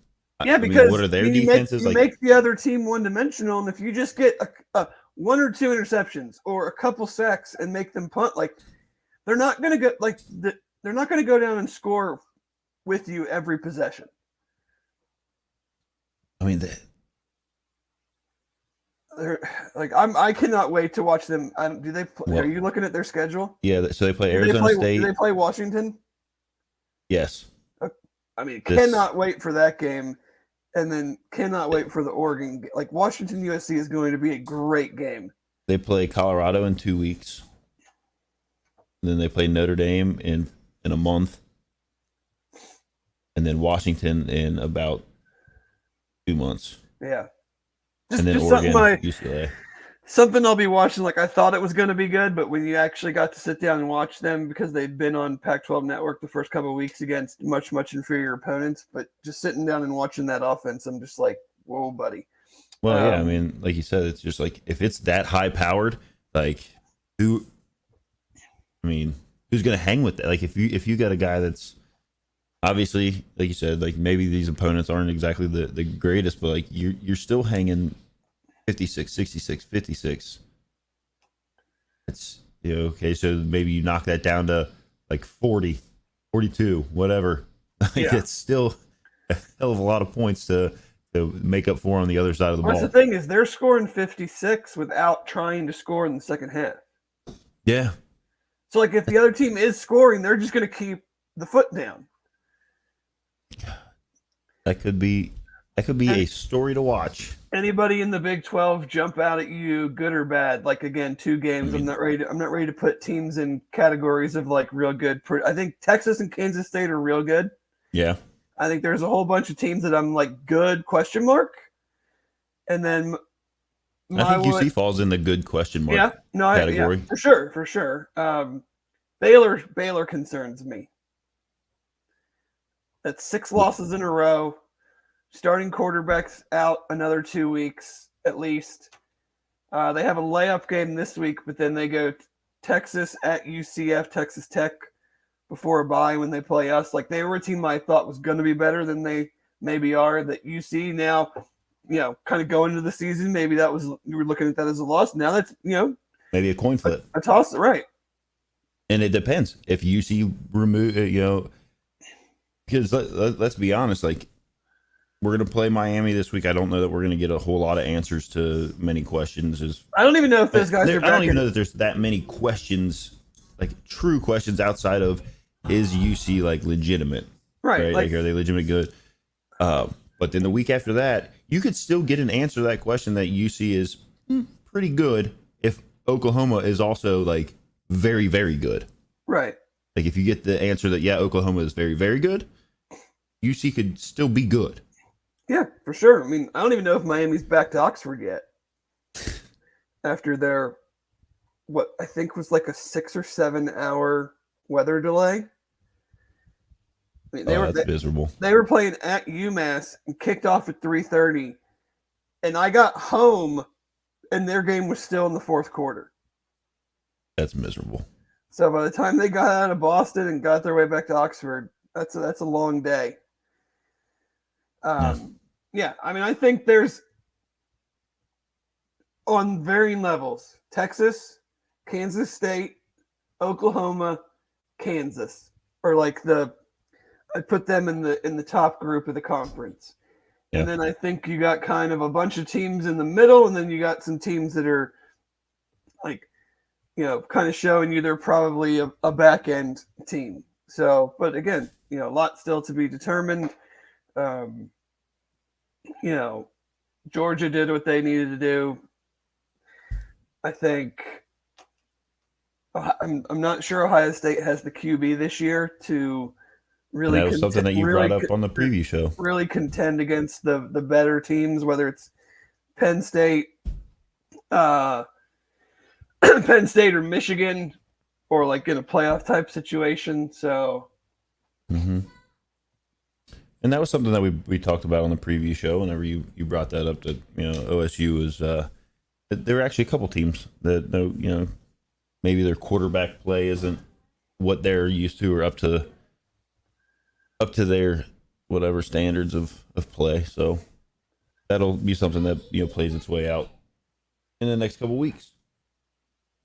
Yeah, because what are their defenses you like? make the other team one-dimensional, and if you just get a one or two interceptions or a couple sacks and make them punt, like they're not going to go they're not going to go down and score with you every possession. I mean, They're like I cannot wait to watch them. Do they? Well, are you looking at their schedule? yeah. So they play Arizona State. Do they play Washington? Yes. I mean, cannot wait for that game. And then cannot wait for the Oregon. Like Washington USC is going to be a great game. They play Colorado in 2 weeks. And then they play Notre Dame in a month. And then Washington in about 2 months. Yeah. And then Oregon, UCLA. Something I'll be watching. Like I thought it was going to be good, but when you actually got to sit down and watch them, because they'd been on Pac-12 Network the first couple of weeks against much inferior opponents, but just sitting down and watching that offense, I'm just like, whoa, buddy. Well, yeah, I mean, like you said, it's just like if it's that high powered, like who's going to hang with that? Like if you got a guy that's obviously, like you said, like maybe these opponents aren't exactly the greatest, but like you're still hanging 56, 66, 56. It's, okay, so maybe you knock that down to like 40, 42, whatever. Like it's still a hell of a lot of points to make up for on the other side of the ball. The thing is, they're scoring 56 without trying to score in the second half. Yeah. So, like, if the other team is scoring, they're just going to keep the foot down. That could be a story to watch. Anybody in the Big 12 jump out at you, good or bad? Like again, 2 games. I'm not ready to put teams in categories of like real good. I think Texas and Kansas State are real good. Yeah. I think there's a whole bunch of teams that I'm like good ? And then I think UC falls in the good ? category. Yeah, for sure. Baylor concerns me. That's 6 losses in a row. Starting quarterbacks out another 2 weeks at least. They have a layup game this week, but then they go Texas at UCF, Texas Tech before a bye when they play us. Like they were a team I thought was going to be better than they maybe are. That UC now, kind of going into the season, maybe that was you were looking at that as a loss. Now that's maybe a coin flip, a toss, right? And it depends if UC remove because let's be honest, like. We're going to play Miami this week. I don't know that we're going to get a whole lot of answers to many questions. I don't even know if those guys are back. I don't even know that there's that many questions, like true questions outside of is UC like legitimate? Right. Like are they legitimate good? But then the week after that, you could still get an answer to that question that UC is pretty good if Oklahoma is also like very, very good. Right. Like if you get the answer that, Oklahoma is very, very good, UC could still be good. Yeah, for sure. I mean, I don't even know if Miami's back to Oxford yet. After their, what I think was like a 6 or 7 hour weather delay. I mean, that's miserable. They were playing at UMass and kicked off at 3:30, and I got home, and their game was still in the fourth quarter. That's miserable. So by the time they got out of Boston and got their way back to Oxford, that's a long day. Yeah, I mean, I think there's on varying levels: Texas, Kansas State, Oklahoma, Kansas, or like I put them in the top group of the conference. Yeah. And then I think you got kind of a bunch of teams in the middle, and then you got some teams that are like, kind of showing you they're probably a back end team. So, but again, a lot still to be determined. Georgia did what they needed to do. I think I'm not sure Ohio State has the QB this year to really. And that was something that you brought up on the preview show. Really contend against the better teams, whether it's Penn State, Penn State or Michigan, or like in a playoff type situation. So. Mm-hmm. And that was something that we talked about on the preview show. Whenever you brought that up, that OSU is there are actually a couple teams that maybe their quarterback play isn't what they're used to or up to their whatever standards of play. So that'll be something that plays its way out in the next couple weeks.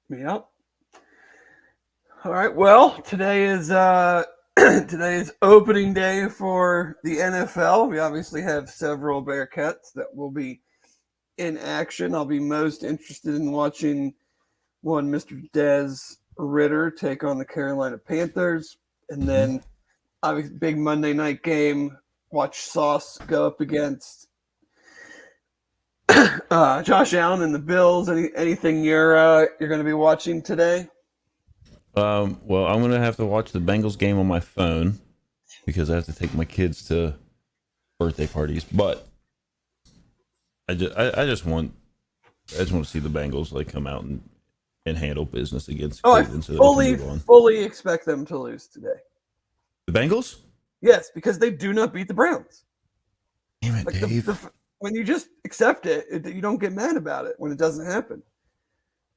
Yep. All right. Well, today is today is opening day for the NFL. We obviously have several Bearcats that will be in action. I'll be most interested in watching one Mr. Des Ritter take on the Carolina Panthers, and then obviously big Monday night game. Watch Sauce go up against Josh Allen and the Bills. Anything you're going to be watching today? Well, I'm going to have to watch the Bengals game on my phone because I have to take my kids to birthday parties. But I just want to see the Bengals like come out and handle business against Cleveland. I fully expect them to lose today. The Bengals? Yes, because they do not beat the Browns. Damn it, Dave. When you just accept it, you don't get mad about it when it doesn't happen.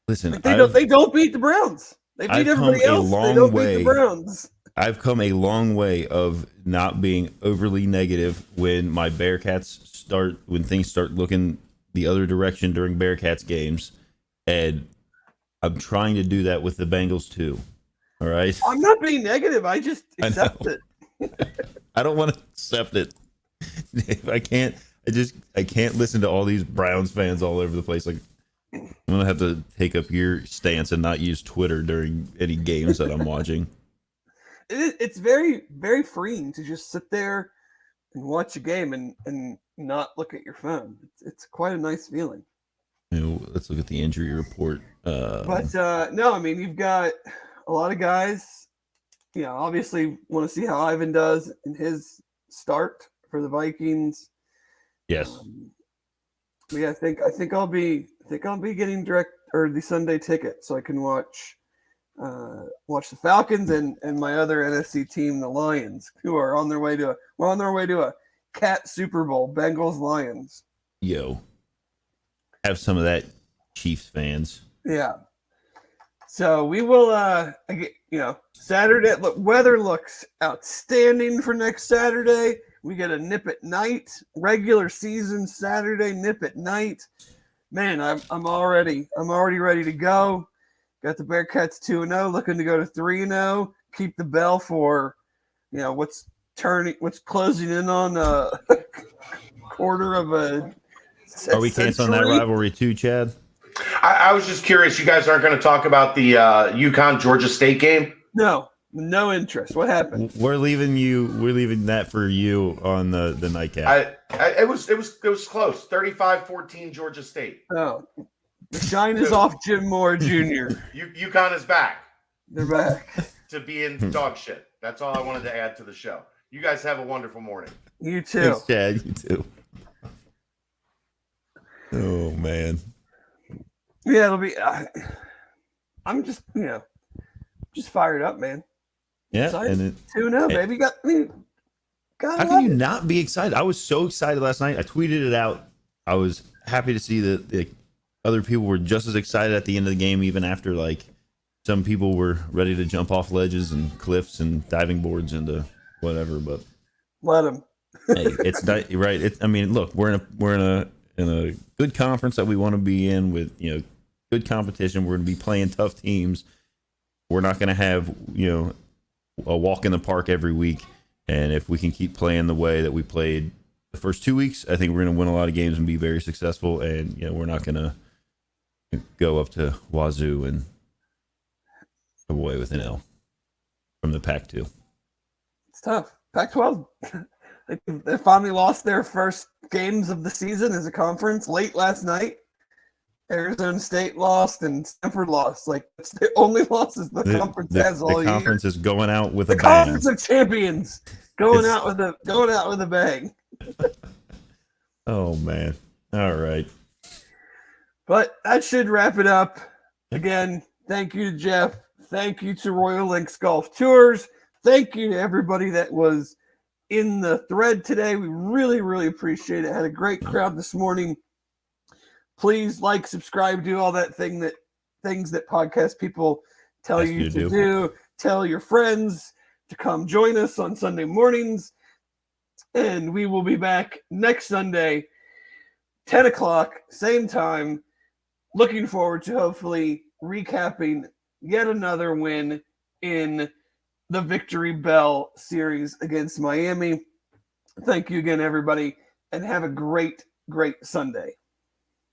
Listen, they don't beat the Browns. They beat everybody else. They don't beat the Browns. I've come a long way of not being overly negative when my Bearcats when things start looking the other direction during Bearcats games, and I'm trying to do that with the Bengals too. All right. I'm not being negative. I just accept it. I don't want to accept it. I can't listen to all these Browns fans all over the place. Like, I'm gonna have to take up your stance and not use Twitter during any games that I'm watching. It's very, very freeing to just sit there and watch a game and not look at your phone. It's quite a nice feeling. Let's look at the injury report. No, I mean, you've got a lot of guys. Obviously want to see how Ivan does in his start for the Vikings. Yes. I think I'll be getting the Sunday ticket so I can watch the Falcons and my other NFC team, the Lions, who are on their way to a Cat Super Bowl, Bengals Lions. Yo, have some of that, Chiefs fans. Yeah. So we will, Saturday. Look, weather looks outstanding for next Saturday. We get a nip at night, regular season Saturday nip at night. Man, I'm already ready to go. Got the Bearcats 2-0, looking to go to 3-0. Keep the bell for, what's closing in on a quarter of a. Are we canceling that rivalry too, Chad? I was just curious. You guys aren't going to talk about the UConn Georgia State game? No interest. What happened? We're leaving that for you on the nightcap. It was close. 35-14 Georgia State. Oh, the shine is off Jim Moore Jr. UConn is back. They're back to be in dog shit. That's all I wanted to add to the show. You guys have a wonderful morning. You too. Thanks, Chad. You too. Oh man. Yeah, it'll be. I'm just fired up, man. Yeah, excited. and 2-0, baby. How can you not be excited? I was so excited last night. I tweeted it out. I was happy to see that the other people were just as excited at the end of the game, even after some people were ready to jump off ledges and cliffs and diving boards into whatever. But let them. Hey, it's not right. I mean, look, we're in a good conference that we want to be in with good competition. We're going to be playing tough teams. We're not going to have a walk in the park every week. And if we can keep playing the way that we played the first 2 weeks, I think we're going to win a lot of games and be very successful. And we're not going to go up to Wazoo and come away with an L from the Pac-2. It's tough. Pac-12. They finally lost their first games of the season as a conference late last night. Arizona State lost and Stanford lost. Like, it's the only losses the conference has all year. The conference is going out with a bang. The conference of champions going out with a bang. Oh man! All right. But that should wrap it up. Again, thank you to Jeff. Thank you to Royal Links Golf Tours. Thank you to everybody that was in the thread today. We really, really appreciate it. Had a great crowd this morning. Please like, subscribe, do all that things that podcast people tell you to do. Tell your friends to come join us on Sunday mornings. And we will be back next Sunday, 10 o'clock, same time. Looking forward to hopefully recapping yet another win in the Victory Bell series against Miami. Thank you again, everybody, and have a great, great Sunday.